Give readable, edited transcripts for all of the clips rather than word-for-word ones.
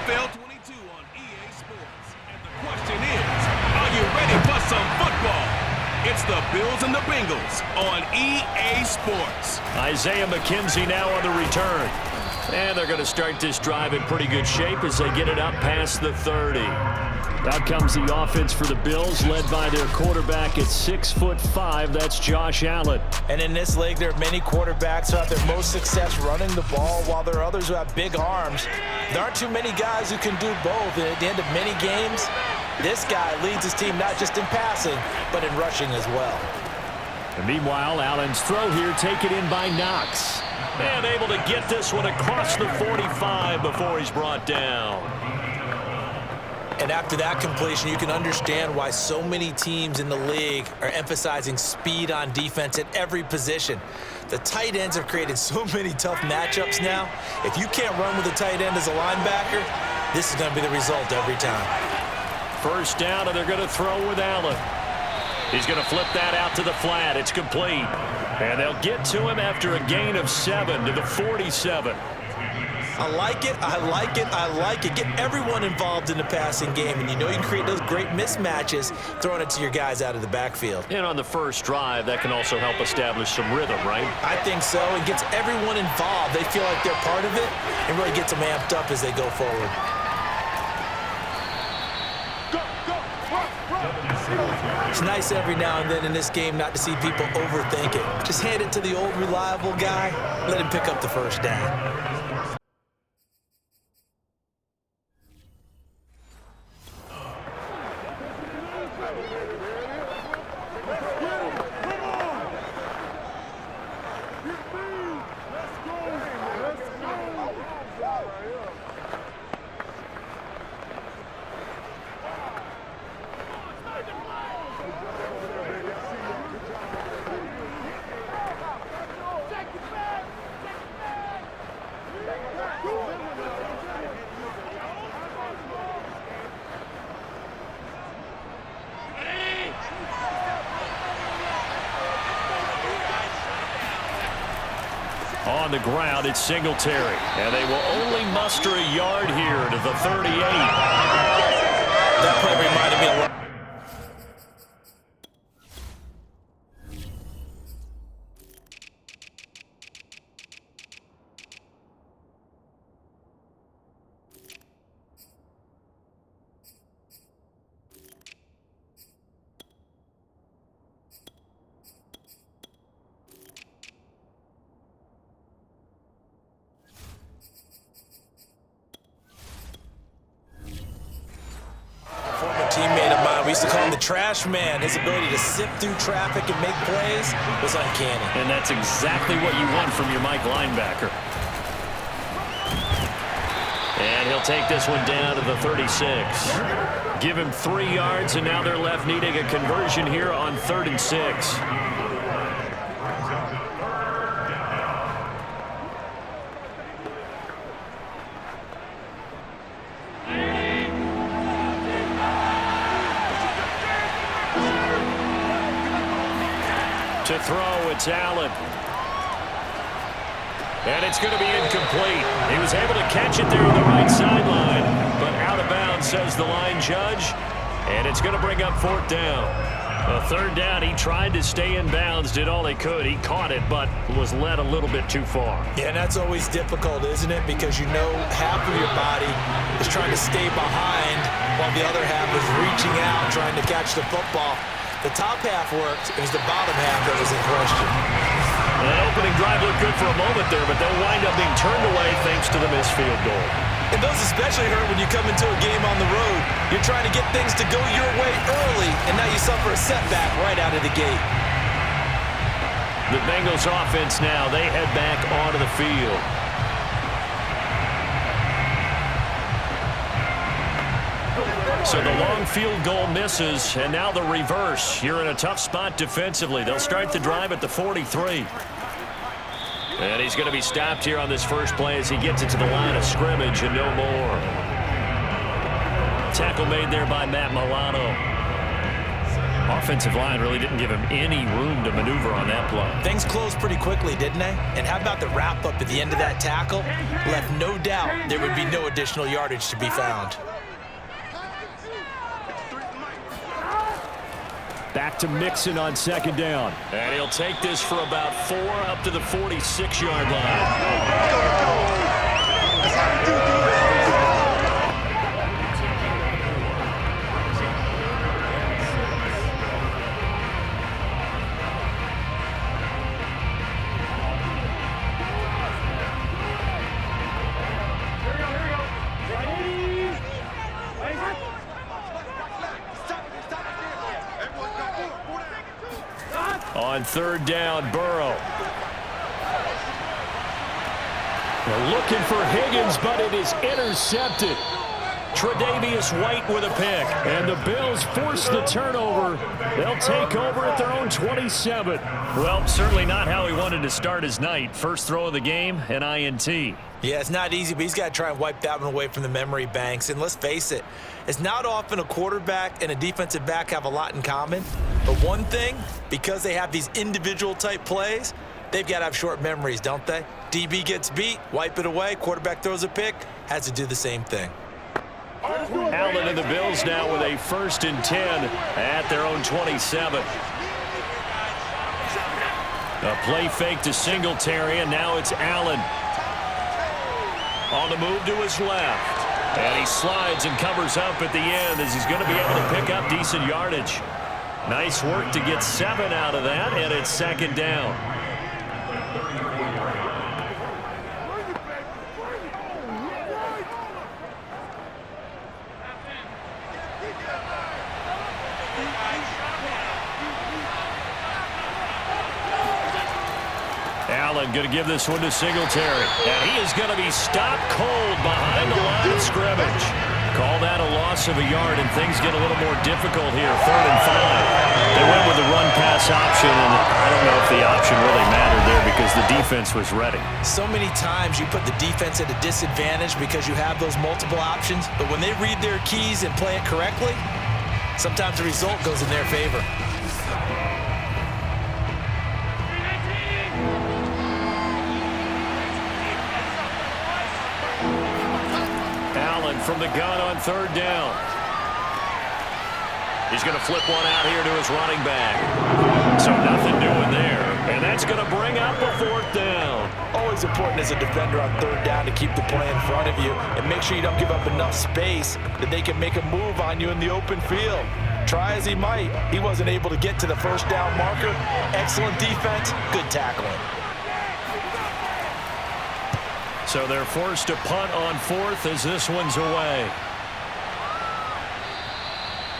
NFL 22 on EA Sports. And the question is, are you ready for some football? It's the Bills and the Bengals on EA Sports. Isaiah McKenzie now on the return. And they're going to start this drive in pretty good shape as they get it up past the 30. Out comes the offense for the Bills, led by their quarterback at 6'5". That's Josh Allen. And in this league, there are many quarterbacks who have their most success running the ball, while there are others who have big arms. There aren't too many guys who can do both. And at the end of many games, this guy leads his team not just in passing, but in rushing as well. And meanwhile, Allen's throw here taken in by Knox. And able to get this one across the 45 before he's brought down. And after that completion, you can understand why so many teams in the league are emphasizing speed on defense at every position. The tight ends have created so many tough matchups now. If you can't run with a tight end as a linebacker, this is going to be the result every time. First down, and they're going to throw with Allen. He's going to flip that out to the flat. It's complete. And they'll get to him after a gain of 7 to the 47. I like it, I like it, I like it. Get everyone involved in the passing game, and you know you can create those great mismatches throwing it to your guys out of the backfield. And on the first drive, that can also help establish some rhythm, right? I think so. It gets everyone involved. They feel like they're part of it and really gets them amped up as they go forward. It's nice every now and then in this game not to see people overthink it. Just hand it to the old reliable guy, let him pick up the first down. On the ground, it's Singletary. And they will only muster a yard here to the 38. That play reminded me a lot. Teammate of mine, we used to call him the trash man. His ability to sift through traffic and make plays was uncanny. And that's exactly what you want from your Mike linebacker. And he'll take this one down to the 36. Give him 3 yards, and now they're left needing a conversion here on 3rd and 6. To throw, it's Allen. And it's going to be incomplete. He was able to catch it there on the right sideline, but out of bounds, says the line judge. And it's going to bring up 4th down. A 3rd down, he tried to stay in bounds, did all he could. He caught it, but was led a little bit too far. Yeah, and that's always difficult, isn't it? Because you know half of your body is trying to stay behind while the other half is reaching out, trying to catch the football. The top half worked. It was the bottom half that was in question. That opening drive looked good for a moment there, but they'll wind up being turned away thanks to the missed field goal. And those especially hurt when you come into a game on the road. You're trying to get things to go your way early, and now you suffer a setback right out of the gate. The Bengals offense now, they head back onto the field. So the long field goal misses, and now the reverse. You're in a tough spot defensively. They'll start the drive at the 43. And he's going to be stopped here on this first play as he gets it to the line of scrimmage and no more. Tackle made there by Matt Milano. Offensive line really didn't give him any room to maneuver on that play. Things closed pretty quickly, didn't they? And how about the wrap-up at the end of that tackle? Left no doubt there would be no additional yardage to be found. Back to Mixon on second down. And he'll take this for about 4 up to the 46-yard line. On third down, Burrow. They're looking for Higgins, but it is intercepted. Tre'Davious White with a pick. And the Bills force the turnover. They'll take over at their own 27. Well, certainly not how he wanted to start his night. First throw of the game, an INT. Yeah, it's not easy, but he's got to try and wipe that one away from the memory banks. And let's face it, it's not often a quarterback and a defensive back have a lot in common. But one thing, because they have these individual type plays, they've got to have short memories, don't they? DB gets beat, wipe it away, quarterback throws a pick, has to do the same thing. Allen and the Bills now with a 1st and 10 at their own 27. A play fake to Singletary, and now it's Allen. On the move to his left. And he slides and covers up at the end as he's going to be able to pick up decent yardage. Nice work to get 7 out of that, and it's second down. Allen going to give this one to Singletary. And he is going to be stopped cold behind the line of scrimmage. Call that a loss of a yard, and things get a little more difficult here. 3rd and 5. They went with the run-pass option, and I don't know if the option really mattered there because the defense was ready. So many times you put the defense at a disadvantage because you have those multiple options, but when they read their keys and play it correctly, sometimes the result goes in their favor. From the gun on 3rd down. He's going to flip one out here to his running back. So nothing doing there. And that's going to bring up a 4th down. Always important as a defender on 3rd down to keep the play in front of you and make sure you don't give up enough space that they can make a move on you in the open field. Try as he might, he wasn't able to get to the 1st down marker. Excellent defense, good tackling. So they're forced to punt on 4th as this one's away.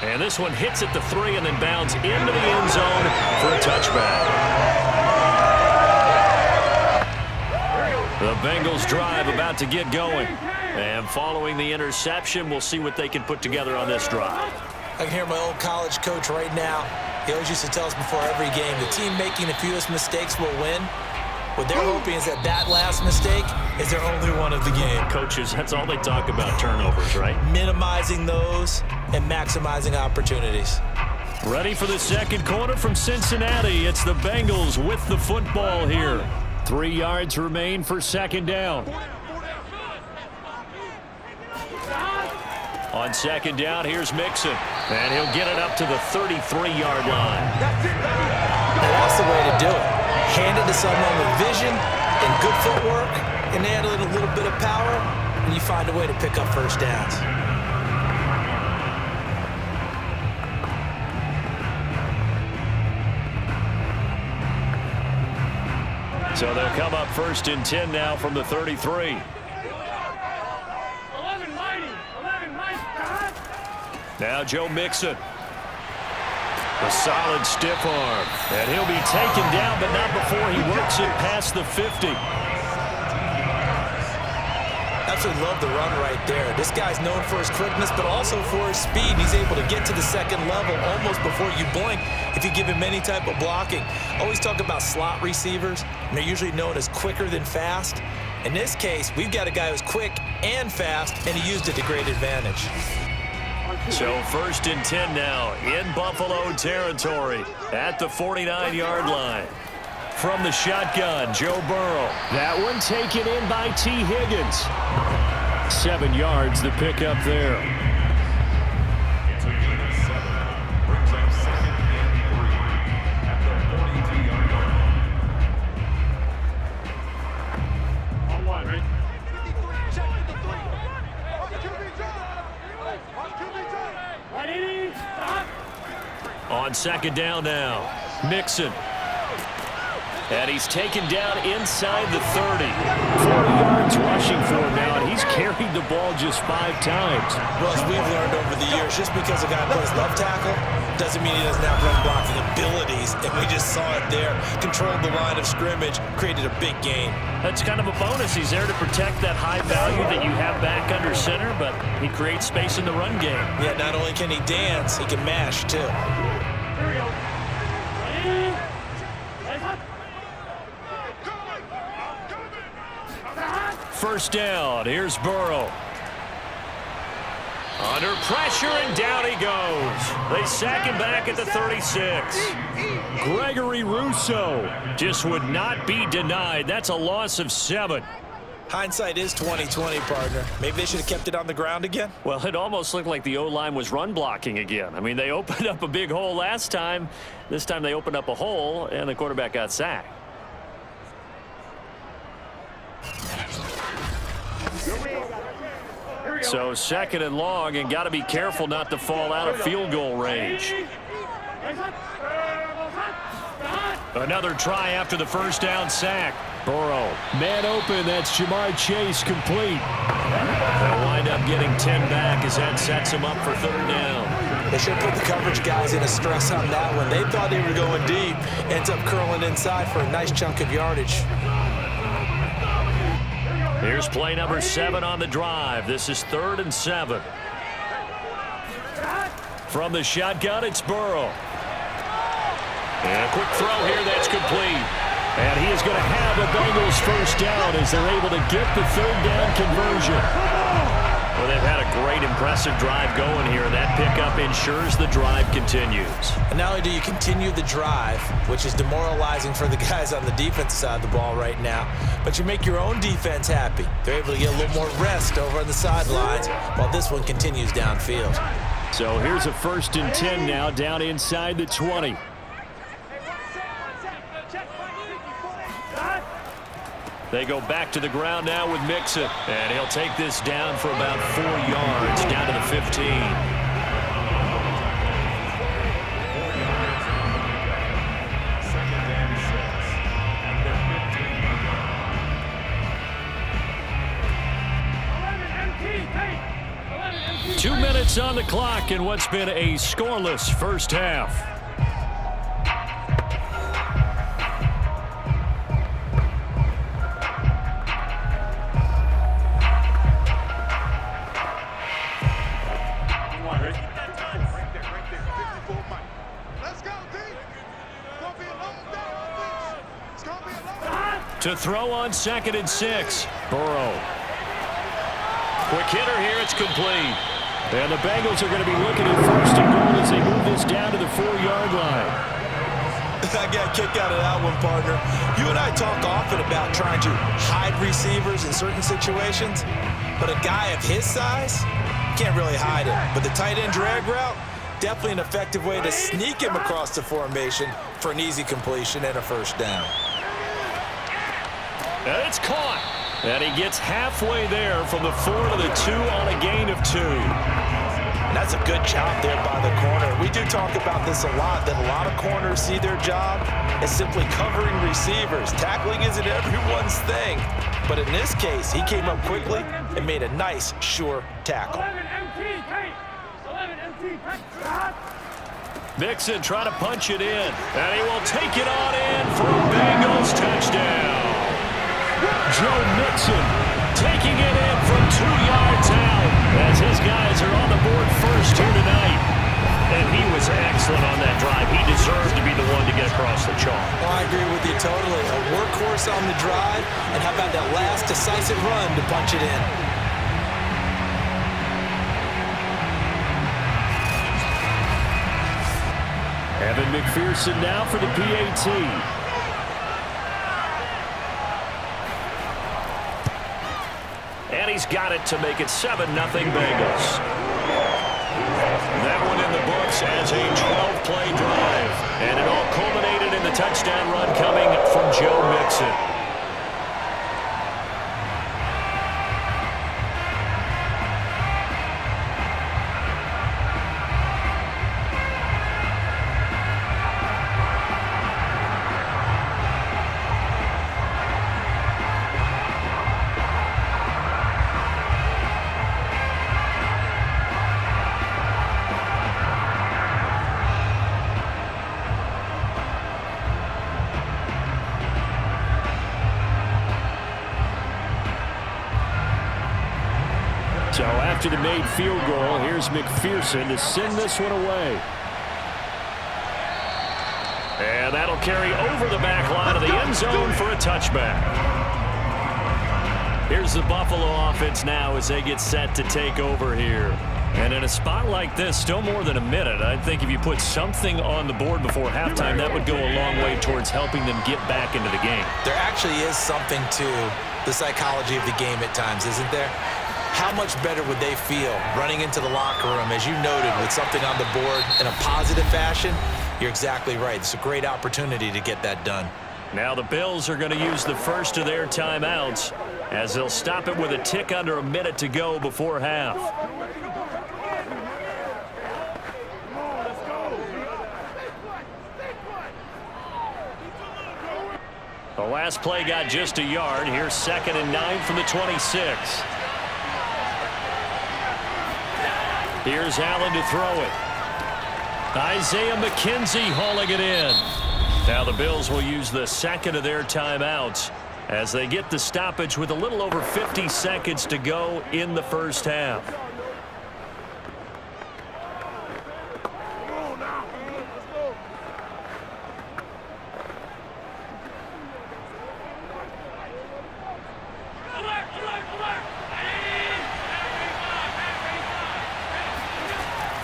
And this one hits at the 3 and then bounds into the end zone for a touchback. The Bengals drive about to get going. And following the interception, we'll see what they can put together on this drive. I can hear my old college coach right now. He always used to tell us before every game, the team making the fewest mistakes will win. What they're hoping is that that last mistake is their only one of the game. Coaches, that's all they talk about, turnovers, right? Minimizing those and maximizing opportunities. Ready for the second quarter from Cincinnati. It's the Bengals with the football here. 3 yards remain for 2nd down. On 2nd down, here's Mixon. And he'll get it up to the 33-yard line. Now that's the way to do it. Hand it to someone with vision and good footwork, and add a little bit of power, and you find a way to pick up 1st downs. So they'll come up 1st and 10 now from the 33. Now Joe Mixon. A solid stiff arm. And he'll be taken down, but not before he works it past the 50. Absolutely love the run right there. This guy's known for his quickness, but also for his speed. He's able to get to the 2nd level almost before you blink if you give him any type of blocking. Always talk about slot receivers, and they're usually known as quicker than fast. In this case, we've got a guy who's quick and fast, and he used it to great advantage. So 1st and 10 now in Buffalo territory at the 49-yard line. From the shotgun, Joe Burrow. That one taken in by T. Higgins. 7 yards, the pickup there. On 2nd down now, Mixon. And he's taken down inside the 30. 40 yards rushing for him now, and he's carried the ball just 5 times. Well, as we've learned over the years, just because a guy plays left tackle doesn't mean he doesn't have run blocking abilities. And we just saw it there. Controlled the line of scrimmage, created a big gain. That's kind of a bonus. He's there to protect that high value that you have back under center, but he creates space in the run game. Yeah, not only can he dance, he can mash, too. First down, here's Burrow. Under pressure, and down he goes. They sack him back at the 36. Gregory Rousseau just would not be denied. That's a loss of 7. Hindsight is 20/20, partner. Maybe they should have kept it on the ground again. Well, it almost looked like the O-line was run blocking again. I mean, they opened up a big hole last time. This time they opened up a hole, and the quarterback got sacked. So 2nd and long, and got to be careful not to fall out of field goal range. Another try after the first down sack. Burrow. Man open, that's Jamar Chase, complete. They'll wind up getting 10 back as that sets him up for 3rd down. They should put the coverage guys in a stress on that one. They thought they were going deep. Ends up curling inside for a nice chunk of yardage. Here's play number 7 on the drive. This is 3rd and 7. From the shotgun, it's Burrow. And a quick throw here that's complete. And he is going to have the Bengals first down as they're able to get the 3rd down conversion. Well, they've had a great, impressive drive going here, and that pickup ensures the drive continues. And not only do you continue the drive, which is demoralizing for the guys on the defensive side of the ball right now, but you make your own defense happy. They're able to get a little more rest over on the sidelines while this one continues downfield. So here's a 1st and 10 now, down inside the 20. They go back to the ground now with Mixon. And he'll take this down for about 4 yards, down to the 15. Two minutes on the clock in what's been a scoreless first half. To throw on 2nd and 6. Burrow. Quick hitter here. It's complete. And the Bengals are going to be looking at 1st and goal as they move this down to the 4-yard line. I got kicked out of that one, partner. You and I talk often about trying to hide receivers in certain situations, but a guy of his size can't really hide it. But the tight end drag route, definitely an effective way to sneak him across the formation for an easy completion and a first down. And it's caught. And he gets halfway there from the 4 to the 2 on a gain of 2. And that's a good job there by the corner. We do talk about this a lot, that a lot of corners see their job as simply covering receivers. Tackling isn't everyone's thing. But in this case, he came up quickly and made a nice, sure tackle. Mixon trying to punch it in. And he will take it on in for a Bengals touchdown. Joe Mixon taking it in from 2 yards out as his guys are on the board first here tonight. And he was excellent on that drive. He deserved to be the one to get across the chalk. Well, I agree with you totally. A workhorse on the drive, and how about that last decisive run to punch it in? Evan McPherson now for the PAT. And he's got it to make it 7-0 Bengals. That one in the books as a 12-play drive. And it all culminated in the touchdown run coming from Joe Mixon. So after the made field goal, here's McPherson to send this one away. And that'll carry over the back line of the end zone for a touchback. Here's the Buffalo offense now as they get set to take over here. And in a spot like this, still more than a minute, I think if you put something on the board before halftime, that would go a long way towards helping them get back into the game. There actually is something to the psychology of the game at times, isn't there? How much better would they feel running into the locker room, as you noted, with something on the board in a positive fashion? You're exactly right. It's a great opportunity to get that done. Now the Bills are going to use the first of their timeouts as they'll stop it with a tick under a minute to go before half. The last play got just a yard. Here's 2nd and 9 from the 26. Here's Allen to throw it. Isaiah McKenzie hauling it in. Now the Bills will use the second of their timeouts as they get the stoppage with a little over 50 seconds to go in the first half.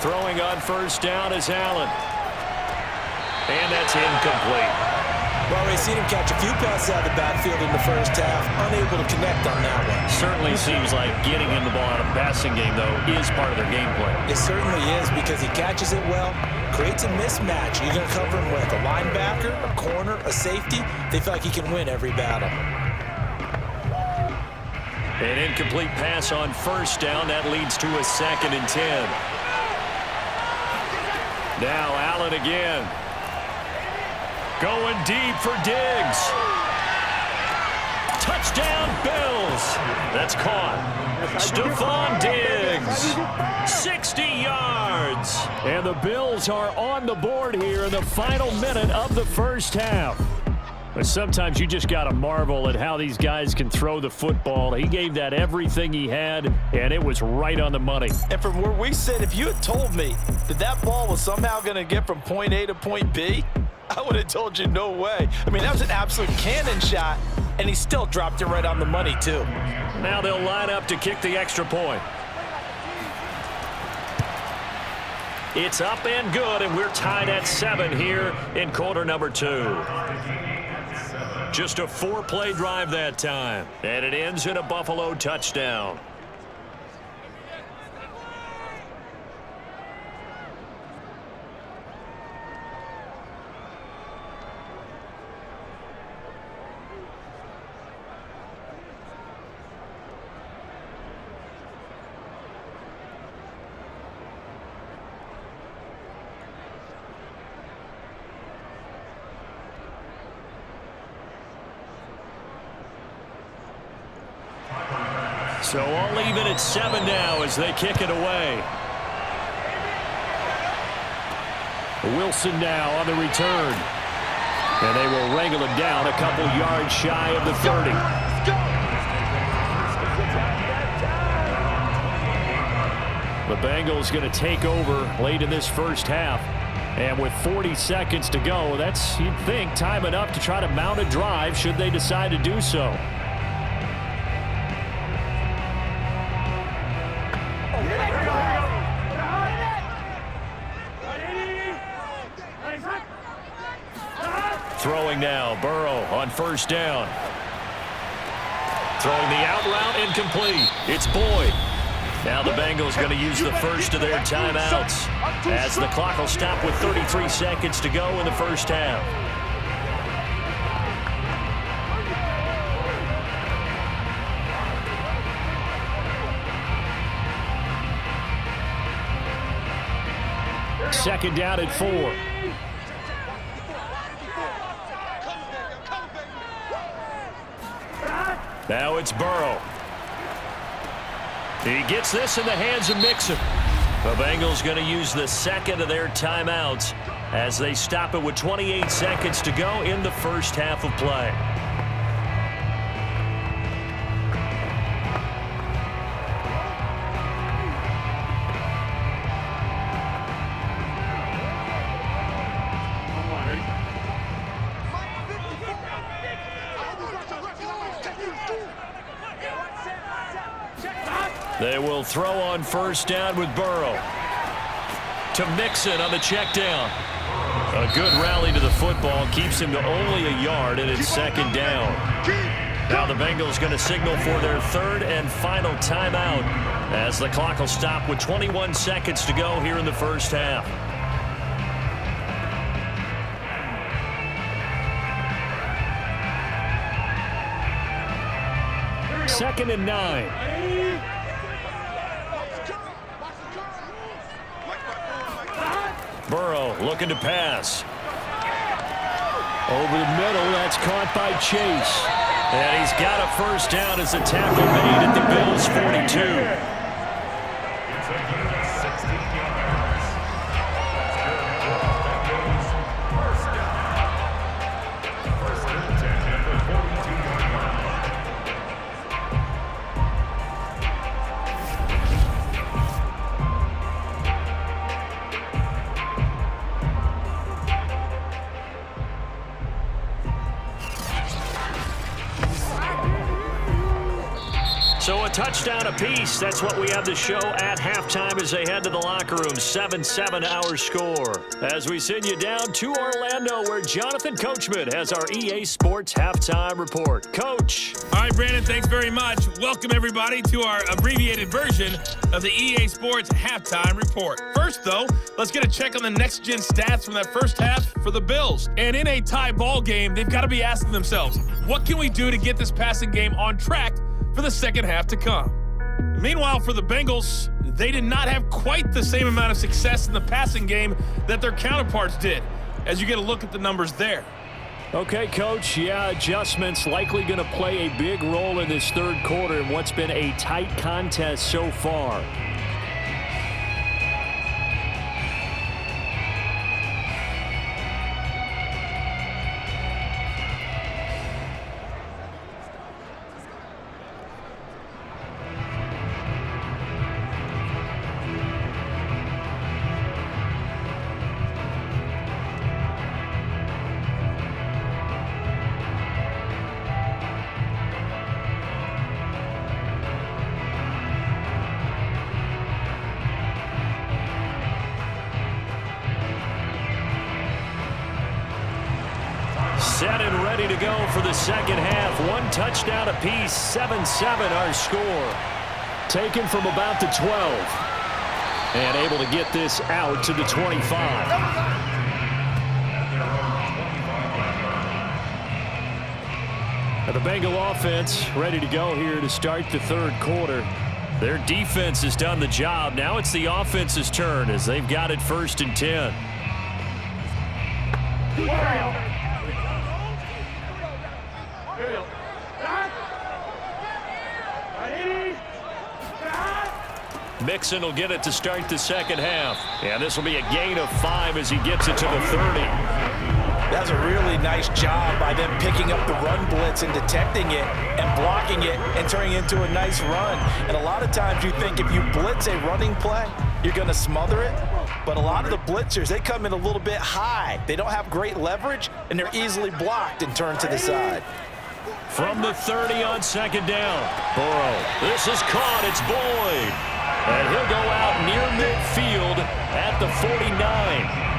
Throwing on first down is Allen. And that's incomplete. Well, we've seen him catch a few passes out of the backfield in the first half, unable to connect on that one. Certainly seems like getting him the ball out of the passing game, though, is part of their game plan. It certainly is, because he catches it well, creates a mismatch. You're going to cover him with a linebacker, a corner, a safety. They feel like he can win every battle. An incomplete pass on first down. That leads to a 2nd and 10. Now Allen again. Going deep for Diggs. Touchdown Bills. That's caught. Stephon Diggs. 60 yards. And the Bills are on the board here in the final minute of the first half. But sometimes you just got to marvel at how these guys can throw the football. He gave that everything he had, and it was right on the money. And from where we sit, if you had told me that that ball was somehow going to get from point A to point B, I would have told you no way. I mean, that was an absolute cannon shot, and he still dropped it right on the money, too. Now they'll line up to kick the extra point. It's up and good, and we're tied at 7 here in quarter number 2. Just a 4-play drive that time, and it ends in a Buffalo touchdown. So all even at 7 now as they kick it away. Wilson now on the return. And they will wrangle him down a couple yards shy of the 30. The Bengals going to take over late in this first half. And with 40 seconds to go, that's, you'd think, time enough to try to mount a drive should they decide to do so. throwing now. Burrow on first down. Throwing the out route, incomplete. It's Boyd. Now the Bengals going to use the first of their timeouts as the clock will stop with 33 seconds to go in the first half. Second down at 4. Now it's Burrow. He gets this in the hands of Mixon. The Bengals going to use the second of their timeouts as they stop it with 28 seconds to go in the first half of play. They will throw on first down with Burrow. To Mixon on the check down. A good rally to the football keeps him to only a yard, and it's second down. Now the Bengals going to signal for their third and final timeout as the clock will stop with 21 seconds to go here in the first half. Second and 9. Burrow looking to pass. Over the middle, that's caught by Chase. And he's got a first down as the tackle made at the Bills' 42. So a touchdown apiece. That's what we have to show at halftime as they head to the locker room. 7-7 our score. As we send you down to Orlando where Jonathan Coachman has our EA Sports Halftime Report. Coach. All right, Brandon, thanks very much. Welcome, everybody, to our abbreviated version of the EA Sports Halftime Report. First, though, let's get a check on the next-gen stats from that first half for the Bills. And in a tie ball game, they've got to be asking themselves, what can we do to get this passing game on track for the second half to come? Meanwhile, for the Bengals, they did not have quite the same amount of success in the passing game that their counterparts did, as you get a look at the numbers there. Okay, Coach, yeah, adjustments likely going to play a big role in this third quarter in what's been a tight contest so far. Set and ready to go for the second half. One touchdown apiece, 7-7 our score. Taken from about the 12. And able to get this out to the 25. Now the Bengal offense ready to go here to start the third quarter. Their defense has done the job. Now it's the offense's turn as they've got it first and 10. Mixon will get it to start the second half. And this will be a gain of 5 as he gets it to the 30. That's a really nice job by them picking up the run blitz and detecting it and blocking it and turning it into a nice run. And a lot of times you think if you blitz a running play, you're going to smother it. But a lot of the blitzers, they come in a little bit high. They don't have great leverage, and they're easily blocked and turned to the side. From the 30 on second down, Burrow. This is caught. It's Boyd. And he'll go out near midfield at the 49.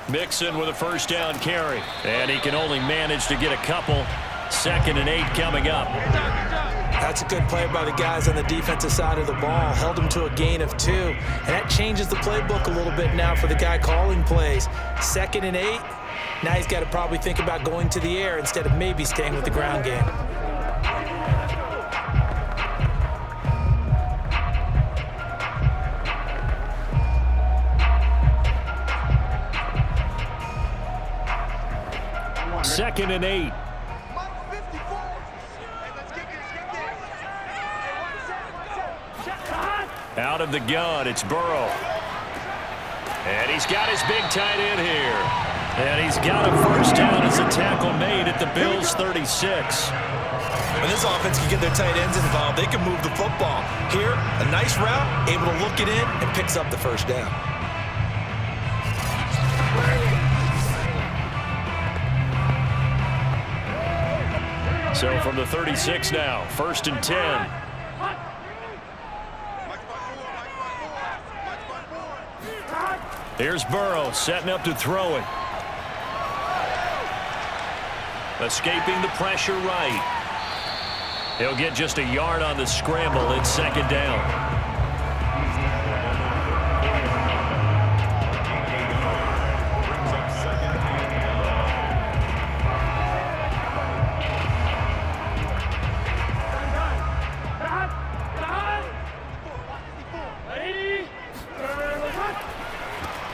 Mixon with a first down carry. And he can only manage to get a couple. 2nd and 8 coming up. That's a good play by the guys on the defensive side of the ball. Held him to a gain of 2. And that changes the playbook a little bit now for the guy calling plays. 2nd and 8. Now he's got to probably think about going to the air instead of maybe staying with the ground game. Second and 8. Out of the gun, it's Burrow. And he's got his big tight end here. And he's got a first down as a tackle made at the Bills' 36. When this offense can get their tight ends involved, they can move the football. Here, a nice route, able to look it in, and picks up the first down. So from the 36 now, 1st and 10. Here's Burrow setting up to throw it. Escaping the pressure right. He'll get just a yard on the scramble. It's 2nd down.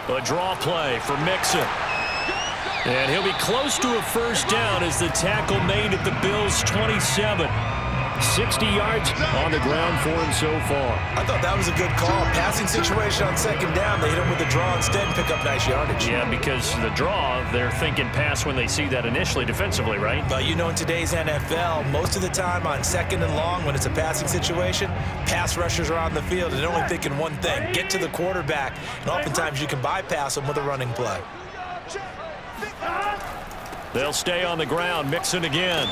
A draw play for Mixon. And he'll be close to a first down as the tackle made at the Bills' 27. 60 yards on the ground for him so far. I thought that was a good call. Passing situation on 2nd down. They hit him with the draw instead and pick up nice yardage. Yeah, because the draw, they're thinking pass when they see that initially defensively, right? But you know, in today's NFL, most of the time on 2nd and long, when it's a passing situation, pass rushers are on the field and they're only thinking one thing: get to the quarterback. And oftentimes you can bypass them with a running play. They'll stay on the ground. Mixon again.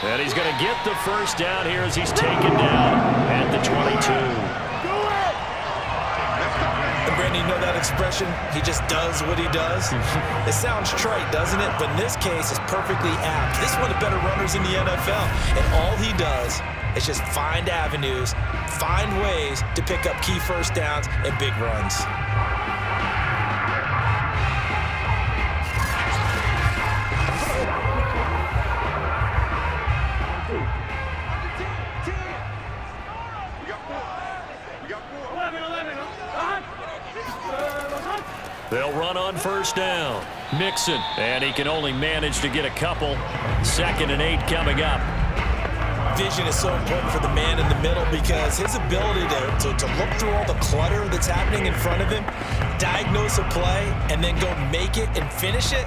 And he's going to get the first down here as he's taken down at the 22. And Brandon, you know that expression? He just does what he does. It sounds trite, doesn't it? But in this case, it's perfectly apt. This is one of the better runners in the NFL. And all he does is just find avenues, find ways to pick up key first downs and big runs. They'll run on first down. Mixon, and he can only manage to get a couple. 2nd and 8 coming up. Vision is so important for the man in the middle because his ability to look through all the clutter that's happening in front of him, diagnose a play, and then go make it and finish it,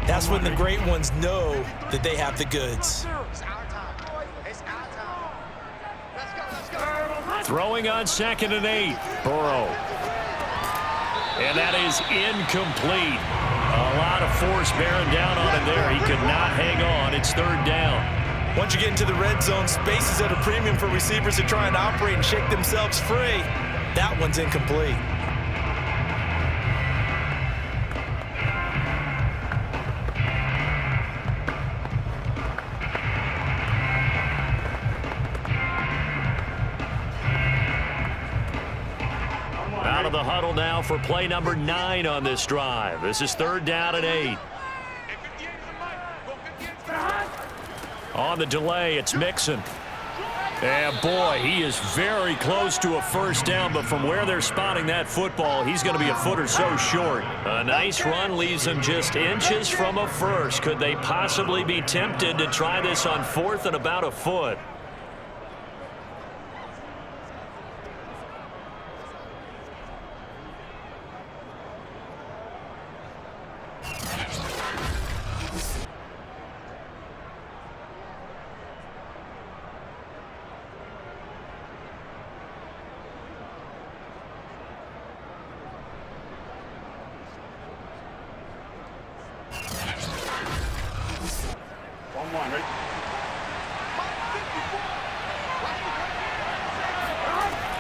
that's when the great ones know that they have the goods. Throwing on 2nd and 8. Burrow. And that is incomplete. A lot of force bearing down on him there. He could not hang on. It's 3rd down. Once you get into the red zone, space is at a premium for receivers to try and operate and shake themselves free. That one's incomplete. Out of the huddle now for play number 9 on this drive. This is 3rd down and 8. On the delay, it's Mixon. And boy, he is very close to a first down, but from where they're spotting that football, he's going to be a foot or so short. A nice run leaves him just inches from a first. Could they possibly be tempted to try this on 4th and about a foot?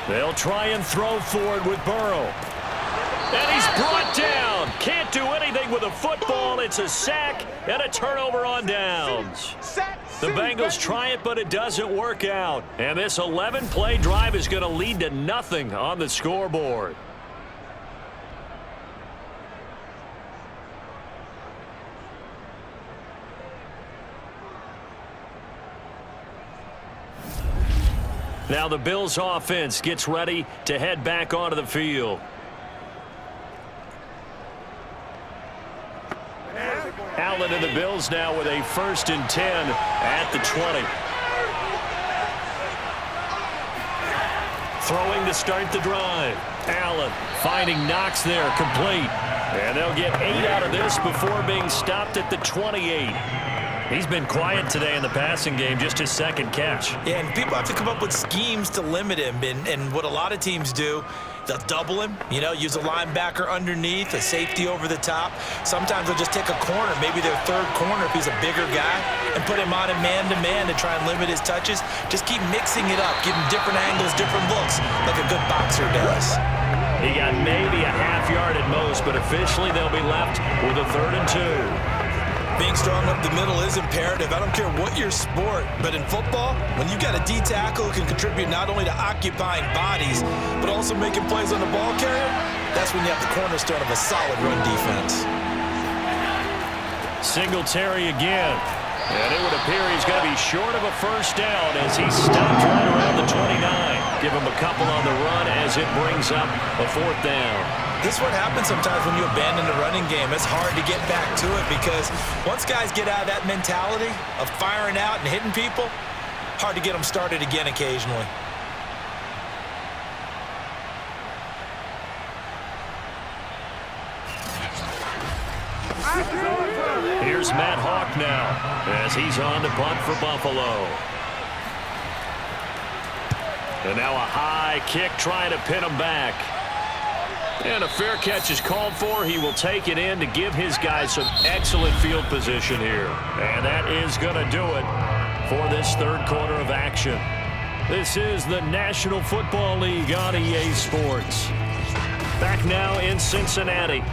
They'll try and throw for it with Burrow. And he's brought down. Can't do anything with a football. It's a sack and a turnover on downs. The Bengals try it, but it doesn't work out. And this 11-play drive is going to lead to nothing on the scoreboard. Now the Bills offense gets ready to head back onto the field. Allen and the Bills now with a 1st and 10 at the 20. Throwing to start the drive. Allen finding Knox there, complete. And they'll get 8 out of this before being stopped at the 28. He's been quiet today in the passing game, just his 2nd catch. Yeah, and people have to come up with schemes to limit him. And what a lot of teams do, they'll double him, use a linebacker underneath, a safety over the top. Sometimes they'll just take a corner, maybe their 3rd corner if he's a bigger guy, and put him on a man-to-man to try and limit his touches. Just keep mixing it up, give him different angles, different looks, like a good boxer does. He got maybe a half yard at most, but officially they'll be left with a 3rd and 2. Being strong up the middle is imperative. I don't care what your sport, but in football, when you got a D tackle who can contribute not only to occupying bodies, but also making plays on the ball carrier, that's when you have the cornerstone of a solid run defense. Singletary again. And it would appear he's going to be short of a 1st down as he's stopped right around the 29. Give him a couple on the run as it brings up a 4th down. This is what happens sometimes when you abandon the running game. It's hard to get back to it because once guys get out of that mentality of firing out and hitting people, hard to get them started again occasionally. Here's Matt Hawk now as he's on to punt for Buffalo. And now a high kick trying to pin him back. And a fair catch is called for. He will take it in to give his guys some excellent field position here. And that is going to do it for this 3rd quarter of action. This is the National Football League on EA Sports. Back now in Cincinnati.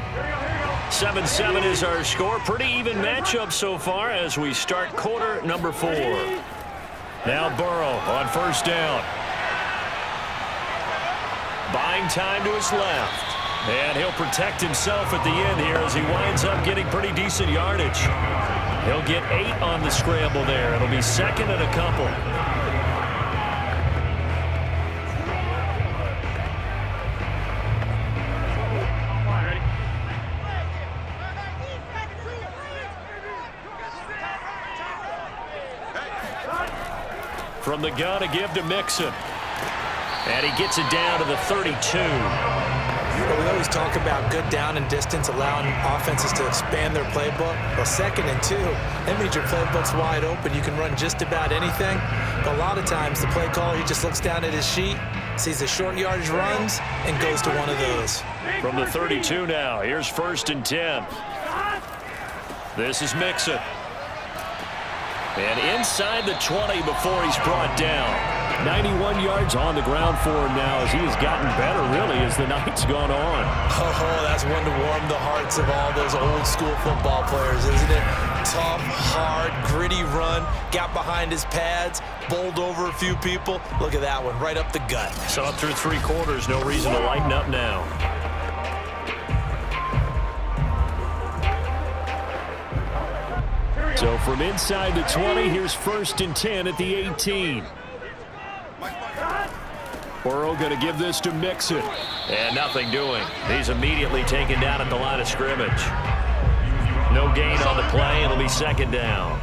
7-7 is our score. Pretty even matchup so far as we start quarter number 4. Now Burrow on 1st down. Buying time to his left. And he'll protect himself at the end here as he winds up getting pretty decent yardage. He'll get 8 on the scramble there. It'll be 2nd and a couple. From the gun, a give to Mixon. And he gets it down to the 32. We always talk about good down and distance, allowing offenses to expand their playbook. Well, 2nd and 2, that means your playbook's wide open. You can run just about anything. But a lot of times, the play caller, he just looks down at his sheet, sees the short yardage runs, and goes to one of those. From the 32 now, here's 1st and 10. This is Mixon. And inside the 20 before he's brought down. 91 yards on the ground for him now as he has gotten better, really, as the night's gone on. Oh, that's one to warm the hearts of all those old-school football players, isn't it? Tough, hard, gritty run, got behind his pads, bowled over a few people. Look at that one, right up the gut. Saw through 3 quarters, no reason to lighten up now. So from inside the 20, here's 1st and 10 at the 18. Burrow going to give this to Mixon. And nothing doing. He's immediately taken down at the line of scrimmage. No gain on the play. It'll be 2nd down.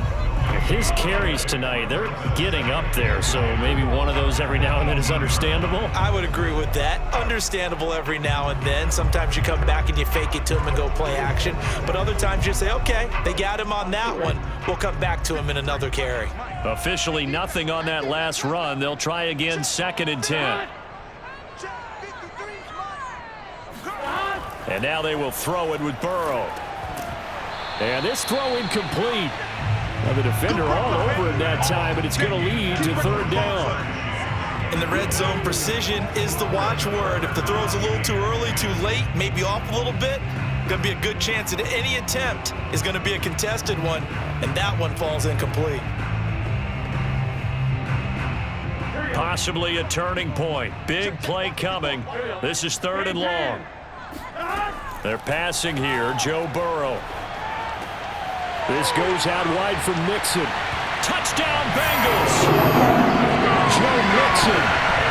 His carries tonight, they're getting up there, so maybe one of those every now and then is understandable. I would agree with that. Understandable every now and then. Sometimes you come back and you fake it to him and go play action. But other times you say, okay, they got him on that one. We'll come back to him in another carry. Officially nothing on that last run. They'll try again, 2nd and 10. And now they will throw it with Burrow. And this throw incomplete. Now the defender all over him that time, but it's going to lead to 3rd down. In the red zone, precision is the watchword. If the throw's a little too early, too late, maybe off a little bit, going to be a good chance that any attempt is going to be a contested one, and that one falls incomplete. Possibly a turning point. Big play coming. This is 3rd and long. They're passing here. Joe Burrow. This goes out wide from Mixon. Touchdown, Bengals! Joe Mixon.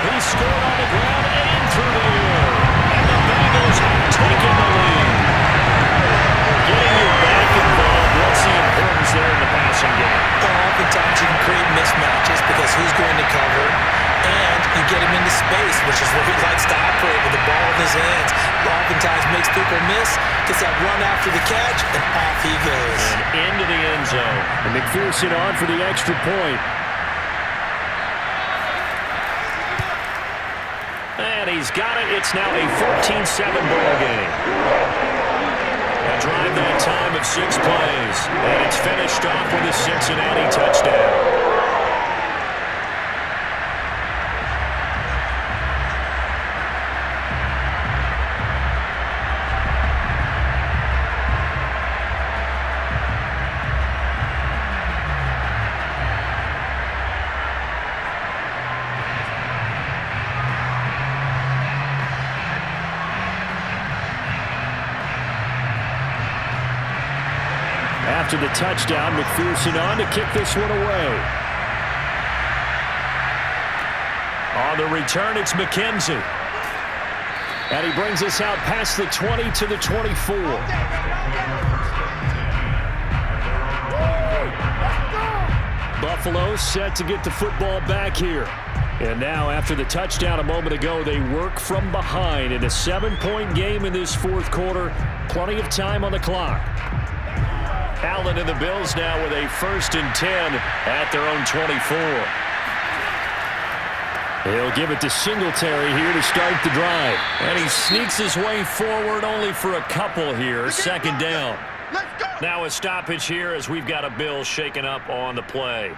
He scored on the ground and through the air. And the Bengals have taken the lead. Getting your back involved. What's the importance there in the passing game? Well, oftentimes you can create mismatches because who's going to cover, and you get him into space, which is where he likes to operate with the ball in his hands. Oftentimes makes people miss, gets that run after the catch, and off he goes. And into the end zone. And McPherson on for the extra point. And he's got it. It's now a 14-7 ball game. A drive that time of 6 plays. And it's finished off with a Cincinnati touchdown. After the touchdown, McPherson on to kick this one away. On the return, it's McKenzie. And he brings us out past the 20 to the 24. Buffalo set to get the football back here. And now, after the touchdown a moment ago, they work from behind in a 7-point game in this 4th quarter. Plenty of time on the clock. Allen and the Bills now with a 1st and 10 at their own 24. He'll give it to Singletary here to start the drive. And he sneaks his way forward only for a couple here. 2nd down. Now a stoppage here as we've got a Bill shaken up on the play.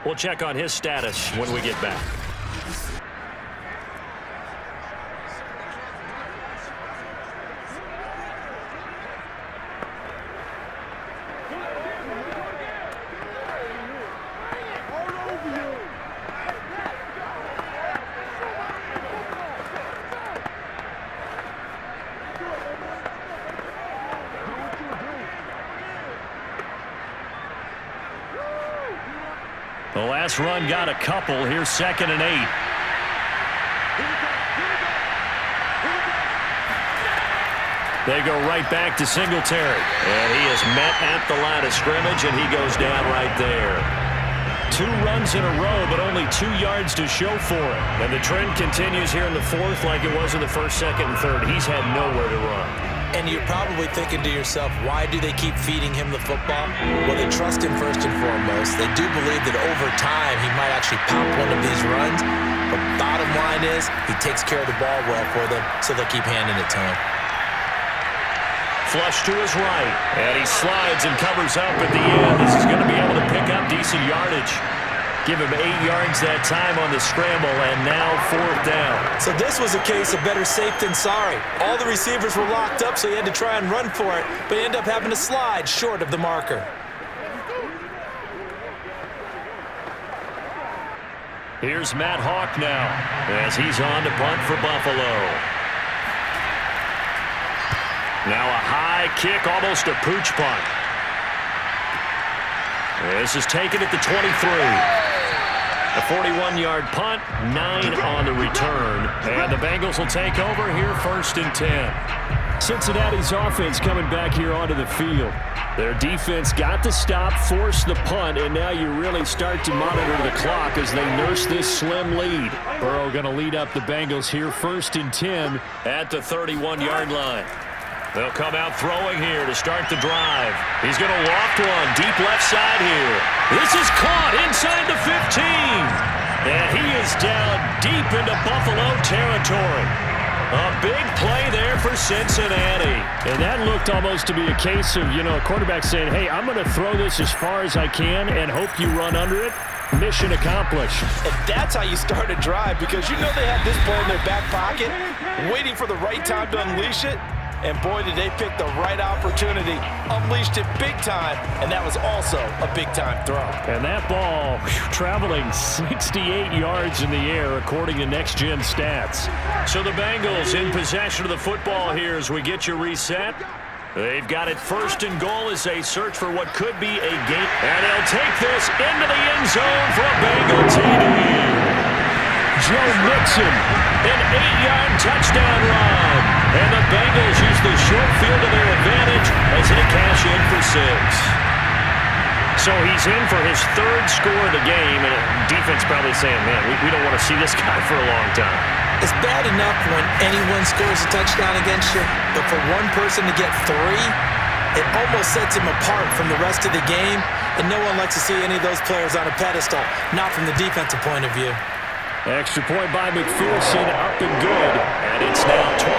We'll check on his status when we get back. The last run got a couple. Here's 2nd and 8. They go right back to Singletary. And he is met at the line of scrimmage, and he goes down right there. 2 runs in a row, but only 2 yards to show for it. And the trend continues here in the 4th like it was in the 1st, 2nd, and 3rd. He's had nowhere to run. And you're probably thinking to yourself, why do they keep feeding him the football? Well, they trust him first and foremost. They do believe that over time he might actually pop one of these runs. But bottom line is he takes care of the ball well for them, so they'll keep handing it to him. Flush to his right. And he slides and covers up at the end. This is going to be able to pick up decent yardage. Give him 8 yards that time on the scramble, and now 4th down. So this was a case of better safe than sorry. All the receivers were locked up, so he had to try and run for it, but he ended up having to slide short of the marker. Here's Matt Hawk now as he's on to punt for Buffalo. Now a high kick, almost a pooch punt. This is taken at the 23. A 41-yard punt, 9 on the return. And the Bengals will take over here 1st and 10. Cincinnati's offense coming back here onto the field. Their defense got the stop, forced the punt, and now you really start to monitor the clock as they nurse this slim lead. Burrow going to lead up the Bengals here 1st and 10 at the 31-yard line. They'll come out throwing here to start the drive. He's going to loft one deep left side here. This is caught inside the 15. And he is down deep into Buffalo territory. A big play there for Cincinnati. And that looked almost to be a case of, a quarterback saying, hey, I'm going to throw this as far as I can and hope you run under it. Mission accomplished. And that's how you start a drive, because you know they have this play in their back pocket, waiting for the right time to unleash it. And boy, did they pick the right opportunity, unleashed it big time, and that was also a big-time throw. And that ball traveling 68 yards in the air, according to Next Gen Stats. So the Bengals in possession of the football here as we get you reset. They've got it first and goal as they search for what could be a game. And they'll take this into the end zone for a Bengal TD. Joe Mixon, an 8-yard touchdown run. And the Bengals use the short field to their advantage as they cash in for 6. So he's in for his 3rd score of the game, and defense probably saying, man, we don't want to see this guy for a long time. It's bad enough when anyone scores a touchdown against you, but for one person to get 3, it almost sets him apart from the rest of the game, and no one likes to see any of those players on a pedestal, not from the defensive point of view. Extra point by McPherson, up and good, and it's now 21-7.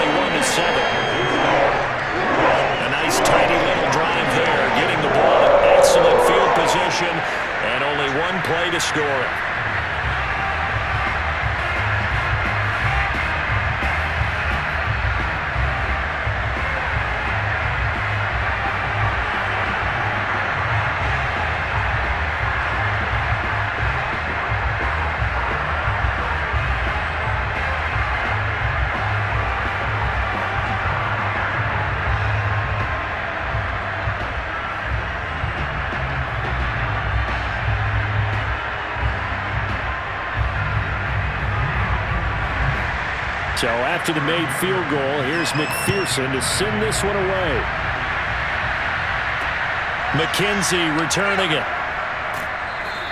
A nice tidy little drive there, getting the ball in excellent field position, and only one play to score it. So after the made field goal, here's McPherson to send this one away. McKenzie returning it.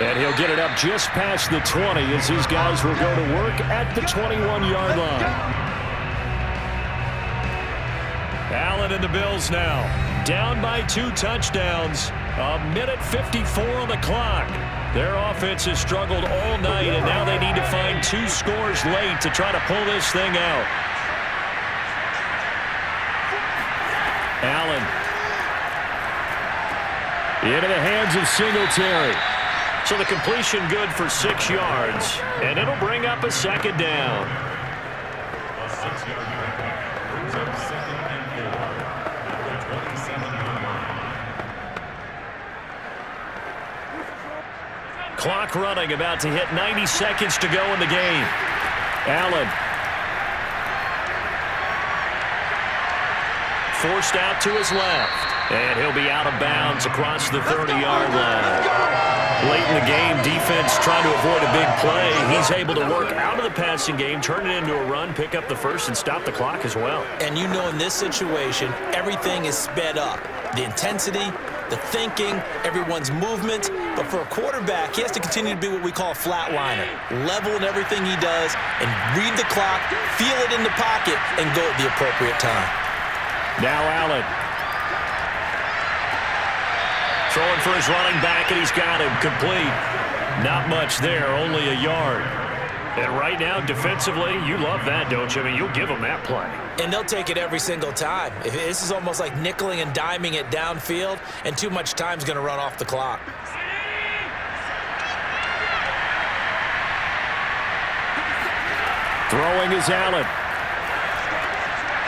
And he'll get it up just past the 20 as these guys will go to work at the 21-yard line. Allen and the Bills now down by 2 touchdowns. 1:54 on the clock. Their offense has struggled all night, and now they need to find 2 scores late to try to pull this thing out. Allen. Into the hands of Singletary. So the completion good for 6 yards, and it'll bring up a 2nd down. A 6-yard brings up 2nd and 4. 27-yard line. Clock running, about to hit 90 seconds to go in the game. Allen. Forced out to his left. And he'll be out of bounds across the 30-yard line. Late in the game, defense trying to avoid a big play. He's able to work out of the passing game, turn it into a run, pick up the first, and stop the clock as well. And you know in this situation, everything is sped up. The intensity, the thinking, everyone's movement. But for a quarterback, he has to continue to be what we call a flatliner. Level in everything he does and read the clock, feel it in the pocket, and go at the appropriate time. Now Allen. Throwing for his running back, and he's got him complete. Not much there, only a yard. And right now, defensively, you love that, don't you? I mean, you'll give them that play. And they'll take it every single time. This is almost like nickeling and diming it downfield, and too much time's going to run off the clock. Throwing is Allen.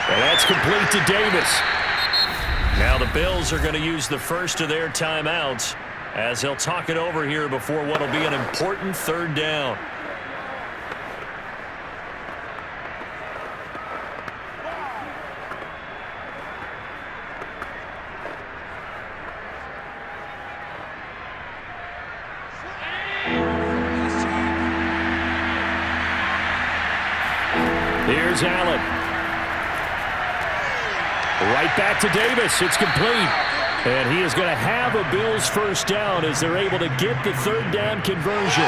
And that's complete to Davis. Now the Bills are going to use the first of their timeouts as they'll talk it over here before what will be an important 3rd down. Here's Allen. Right back to Davis. It's complete. And he is going to have a Bills first down as they're able to get the 3rd down conversion.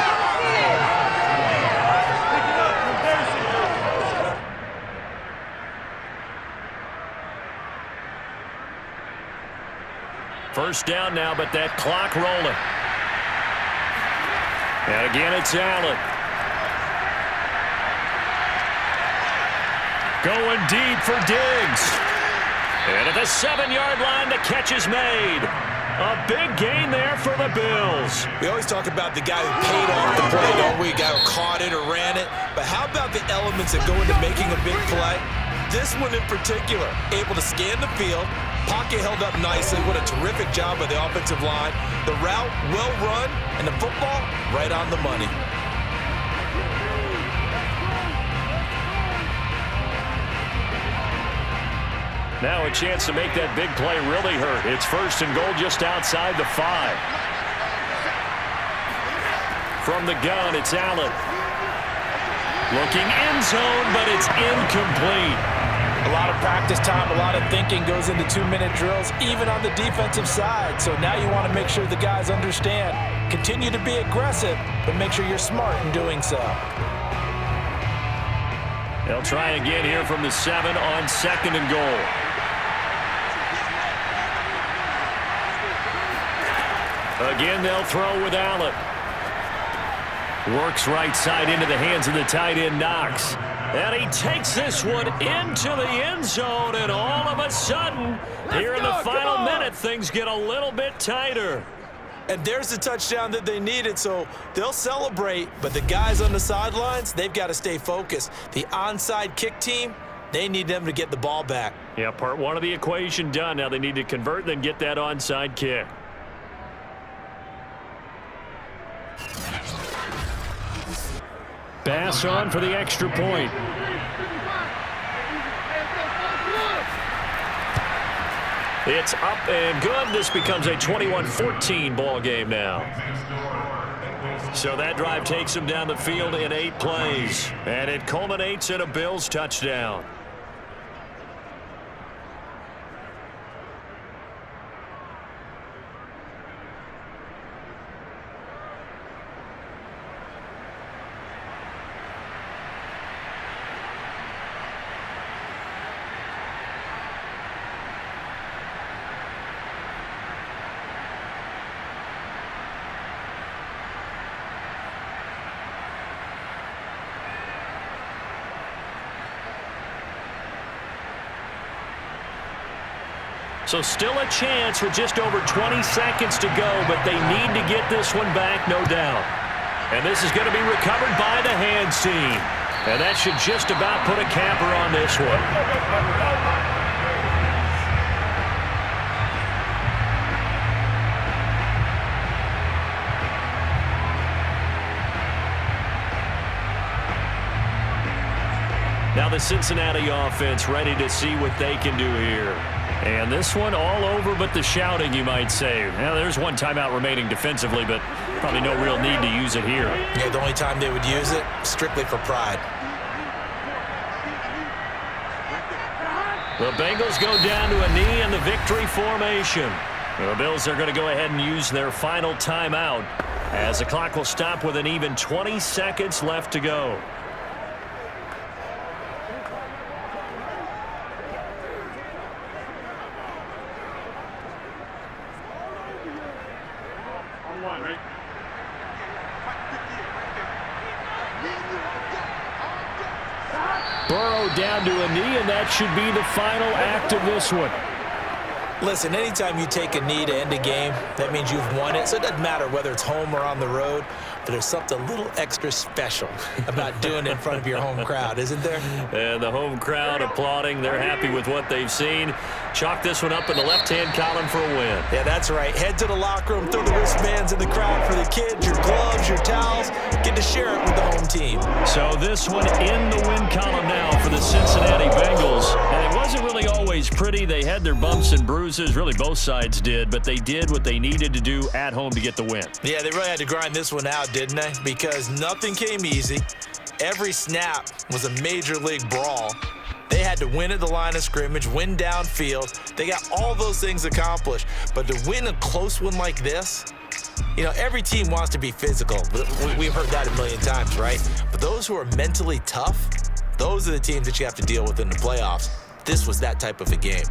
First down now, but that clock rolling. And again, it's Allen. Going deep for Diggs. And at the 7-yard line, the catch is made. A big gain there for the Bills. We always talk about the guy who paid off the play, don't we? Guy who caught it or ran it. But how about the elements that go into making a big play? This one in particular, able to scan the field, pocket held up nicely. What a terrific job by the offensive line. The route, well run, and the football, right on the money. Now a chance to make that big play really hurt. It's 1st and goal just outside the 5. From the gun, it's Allen. Looking end zone, but it's incomplete. A lot of practice time, a lot of thinking goes into 2-minute drills, even on the defensive side. So now you want to make sure the guys understand. Continue to be aggressive, but make sure you're smart in doing so. They'll try again here from the 7 on 2nd and goal. Again, they'll throw with Allen. Works right side into the hands of the tight end, Knox. And he takes this one into the end zone, and all of a sudden, here in the final minute, things get a little bit tighter. And there's the touchdown that they needed, so they'll celebrate. But the guys on the sidelines, they've got to stay focused. The onside kick team, they need them to get the ball back. Yeah, part 1 of the equation done. Now they need to convert and then get that onside kick. Pass on for the extra point. It's up and good. This becomes a 21-14 ball game now. So that drive takes them down the field in 8 plays. And it culminates in a Bills touchdown. So still a chance with just over 20 seconds to go, but they need to get this one back, no doubt. And this is going to be recovered by the hands team. And that should just about put a capper on this one. Now the Cincinnati offense ready to see what they can do here. And this one all over but the shouting, you might say. Now, there's one timeout remaining defensively, but probably no real need to use it here. Yeah, the only time they would use it, strictly for pride. The Bengals go down to a knee in the victory formation. The Bills are going to go ahead and use their final timeout as the clock will stop with an even 20 seconds left to go. Burrow down to a knee, and that should be the final act of this one. Listen, anytime you take a knee to end a game, that means you've won it. So it doesn't matter whether it's home or on the road, but there's something a little extra special about doing it in front of your home crowd, isn't there? And the home crowd applauding. They're happy with what they've seen. Chalk this one up in the left-hand column for a win. Yeah, that's right. Head to the locker room, throw the wristbands in the crowd for the kids, your gloves, your towels. Get to share it with the home team. So this one in the win column now for the Cincinnati Bengals. And it wasn't really always pretty. They had their bumps and bruises. Really, both sides did. But they did what they needed to do at home to get the win. Yeah, they really had to grind this one out, didn't they? Because nothing came easy. Every snap was a major league brawl. They had to win at the line of scrimmage, win downfield. They got all those things accomplished. But to win a close one like this, you know, every team wants to be physical. We've heard that a million times, right? But those who are mentally tough, those are the teams that you have to deal with in the playoffs. This was that type of a game.